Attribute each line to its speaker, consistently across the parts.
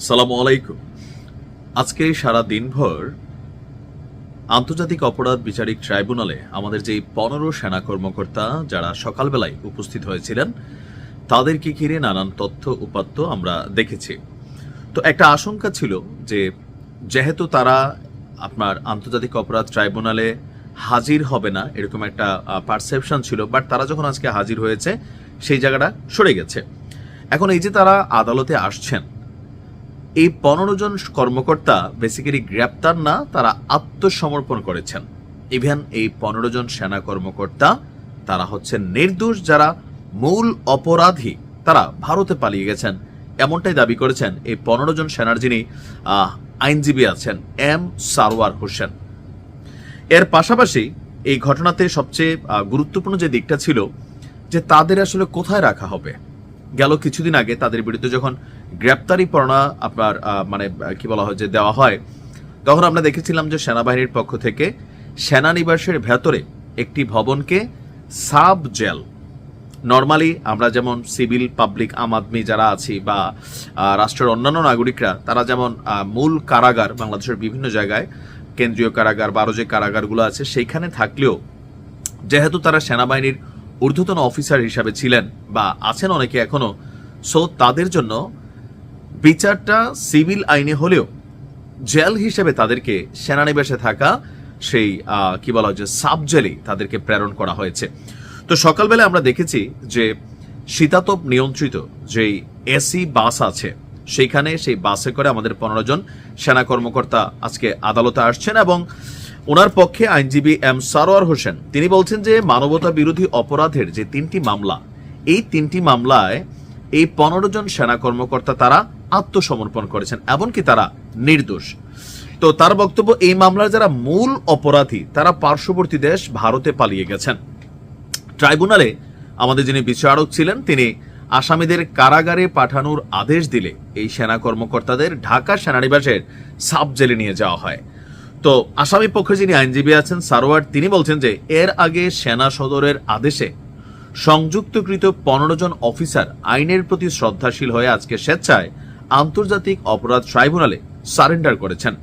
Speaker 1: সালামু আলাইকুম। আজকে সারা দিনভর আন্তর্জাতিক অপরাধ বিচারিক ট্রাইব্যুনালে আমাদের যে 15 সেনা কর্মকর্তা যারা সকালবেলায় উপস্থিত হয়েছিলেন তাদেরকে ঘিরে নানান তথ্য উপাত্ত আমরা দেখেছি। তো একটা আশঙ্কা ছিল যে যেহেতু তারা আপনার আন্তর্জাতিক অপরাধ ট্রাইব্যুনালে হাজির হবে না, এরকম একটা পারসেপশন ছিল, বাট তারা যখন আজকে হাজির হয়েছে সেই জায়গাটা সরে গেছে। এখন এই যে তারা আদালতে আসছেন, এই 15 জন কর্মকর্তা বেসিক্যালি গ্রেপ্তার না, তারা আত্মসমর্পণ করেছেন। ইভেন এই 15 জন সেনা কর্মকর্তা তারা হচ্ছেন নির্দোষ, যারা মূল অপরাধী তারা ভারতে পালিয়ে গেছেন, এমনটাই দাবি করেছেন এই 15 জন সেনার যিনি আইনজীবী আছেন এম সারওয়ার হোসেন। এর পাশাপাশি এই ঘটনাতে সবচেয়ে গুরুত্বপূর্ণ যে দিকটা ছিল যে তাদের আসলে কোথায় রাখা হবে। গেল কিছুদিন আগে তাদের বিরুদ্ধে যখন গ্রেপ্তারি পরোয়ানা আপনার মানে কি বলা হয় যে দেওয়া হয়, তখন আমরা দেখেছিলাম যে সেনাবাহিনীর পক্ষ থেকে সেনানিবাসের ভেতরে একটি ভবনকে সাব জেল, নর্মালি আমরা যেমন সিভিল পাবলিক আম আদমি যারা আছি বা রাষ্ট্রের অন্যান্য নাগরিকরা তারা যেমন মূল কারাগার বাংলাদেশের বিভিন্ন জায়গায় কেন্দ্রীয় কারাগার বা আরো যে কারাগারগুলো আছে সেইখানে থাকলেও যেহেতু তারা সেনাবাহিনীর ঊর্ধ্বতন অফিসার হিসাবে ছিলেন বা আছেন অনেকে এখনো, সো তাদের জন্য বিচারটা সিভিল আইনে হলেও জেল হিসেবে তাদেরকে সেনানিবাসে থাকা সেই কি বলা হয় যে সাব জেলে তাদেরকে প্রেরণ করা হয়েছে। তো সকালবেলা আমরা দেখেছি যে শীতাতপ নিয়ন্ত্রিত যেই এসি বাস আছে সেইখানে সেই বাসে করে আমাদের 15 জন সেনা কর্মকর্তা আজকে আদালতে আসছেন এবং ওনার পক্ষে আইনজীবী এম সারওয়ার হোসেন তিনি বলছেন যে মানবতা বিরোধী অপরাধের যে 3টি মামলা, এই 3টি মামলায় এই 15 জন সেনা কর্মকর্তা তারা আত্মসমর্পণ করেছেন, এমনকি তারা নির্দোষ। তো তার বক্তব্য এই মামলার যারা মূল অপরাধী তারা পার্শ্ববর্তী দেশ ভারতে পালিয়ে গেছেন। ট্রাইব্যুনালে আমাদের যিনি বিচারক ছিলেন তিনি আসামিদের কারাগারে পাঠানোর আদেশ দিলে এই সেনা কর্মকর্তাদের ঢাকা সেনানিবাসের সাব জেলে নিয়ে যাওয়া হয়। তো আসামি পক্ষে যিনি আইনজীবী আছেন সারওয়ার তিনি বলছেন যে এর আগে সেনা সদরের আদেশে সংযুক্তকৃত 15 জন অফিসার আইনের প্রতি শ্রদ্ধাশীল হয়ে আজকে স্বেচ্ছায় আন্তর্জাতিক অপরাধ ট্রাইব্যুনালে সারেন্ডার করেছেন।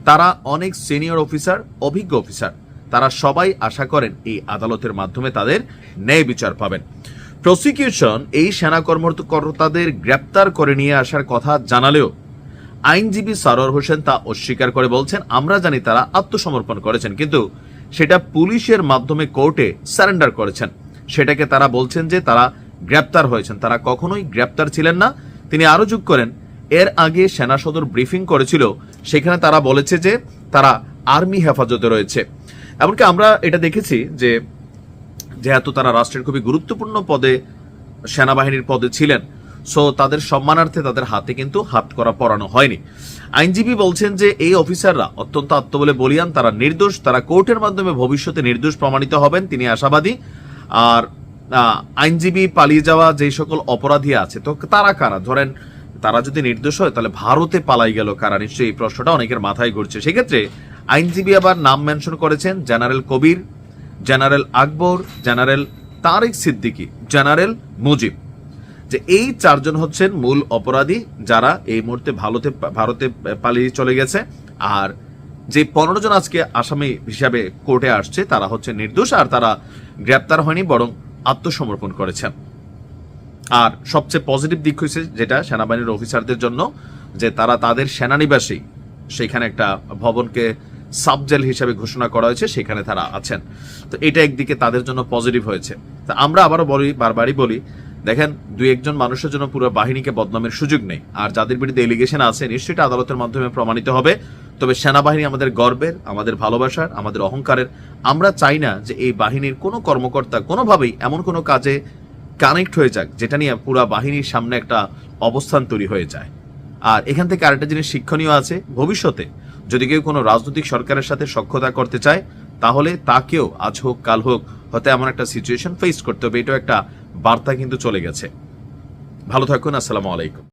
Speaker 1: তারা অনেক সিনিয়র অফিসার, অভিজ্ঞ অফিসার, তারা সবাই আশা করেন এই আদালতের মাধ্যমে তাদের ন্যায় বিচার পাবেন। প্রসিকিউশন এই সেনা কর্মকর্তাদের গ্রেপ্তার করে নিয়ে আসার কথা জানালেও আইনজীবী সারওয়ার হোসেন তা অস্বীকার করে বলছেন আমরা জানি তারা আত্মসমর্পণ করেছেন, কিন্তু সেটা পুলিশের মাধ্যমে কোর্টে সারেন্ডার করেছেন, সেটাকে তারা বলছেন যে তারা গ্রেপ্তার হয়েছেন, তারা কখনোই গ্রেপ্তার ছিলেন না। তিনি আরো যোগ করেন এর আগে সেনা সদর ব্রিফিং করেছিল, সেখানে তারা বলেছে যে তারা আর্মি হেফাজতে রয়েছে। এমনকি আমরা এটা দেখেছি যে যেহেতু তারা রাষ্ট্রের খুবই গুরুত্বপূর্ণ পদে সেনাবাহিনীর পদে ছিলেন, সো তাদের সম্মানার্থে তাদের হাতে কিন্তু হাত করা পরানো হয়নি। আইনজীবী বলছেন যে এই অফিসাররা অত্যন্ত আত্মবলে বলিয়ান, তারা নির্দোষ, তারা কোর্টের মাধ্যমে ভবিষ্যতে নির্দোষ প্রমাণিত হবেন, তিনি আশাবাদী। আর আইনজীবী পালিয়ে যাওয়া যে সকল অপরাধী আছে তো তারা কারা, ধরেন তারা যদি নির্দোষ হয় তাহলে ভারতে পালাই গেল কারা, নিশ্চয়ই এই প্রশ্নটা অনেকের মাথায় ঘুরছে। সেক্ষেত্রে আইনজীবী আবার নাম মেনশন করেছেন জেনারেল কবির, জেনারেল আকবর, জেনারেল তারেক সিদ্দিকী, জেনারেল মুজিব, যে এই 4 জন হচ্ছেন মূল অপরাধী যারা এই মুহূর্তে ভারতে পালিয়ে চলে গেছে। আর যে 15 জন আজকে আসামি হিসাবে কোর্টে আসছে তারা হচ্ছে নির্দোষ, আর তারা গ্রেপ্তার হয়নি বরং আত্মসমর্পণ করেছেন। আর সবচেয়ে পজিটিভ দিক হয়েছে যেটা সেনাবাহিনীর অফিসারদের জন্য, যে তারা তাদের সেনানিবাসেই সেখানে একটা ভবনকে সাব জেল হিসাবে ঘোষণা করা হয়েছে, সেখানে তারা আছেন। তো এটা একদিকে তাদের জন্য পজিটিভ হয়েছে। তা আমরা আবারও বারবারই বলি, দেখেন 2-1 জন মানুষের জন্য পুরো বাহিনীকে বদনামের সুযোগ নেই, আর যাদের বিরুদ্ধে এলিগেশন আছে নিশ্চয়ই আদালতের মাধ্যমে প্রমাণিত হবে। তবে সেনাবাহিনী আমাদের গর্বের, আমাদের ভালোবাসার, আমাদের অহংকারের। আমরা চাই না যে এই বাহিনীর কোনো কর্মকর্তা কোনোভাবেই এমন কোনো কাজে কানেক্ট হয়ে যাক যেটা নিয়ে পুরো বাহিনীর সামনে একটা অবস্থান তৈরি হয়ে যায়। আর এখান থেকে আরেকটা জিনিস শিক্ষণীয় আছে, ভবিষ্যতে যদি কেউ কোনো রাজনৈতিক সরকারের সাথে সখ্যতা করতে চায় তাহলে তাকেও আজ হোক কাল হোক হয়তো এমন একটা সিচুয়েশন ফেস করতে হবে। এটাও একটা বার্তা কিন্তু চলে গেছে। ভালো থাকুন, আসসালামু আলাইকুম।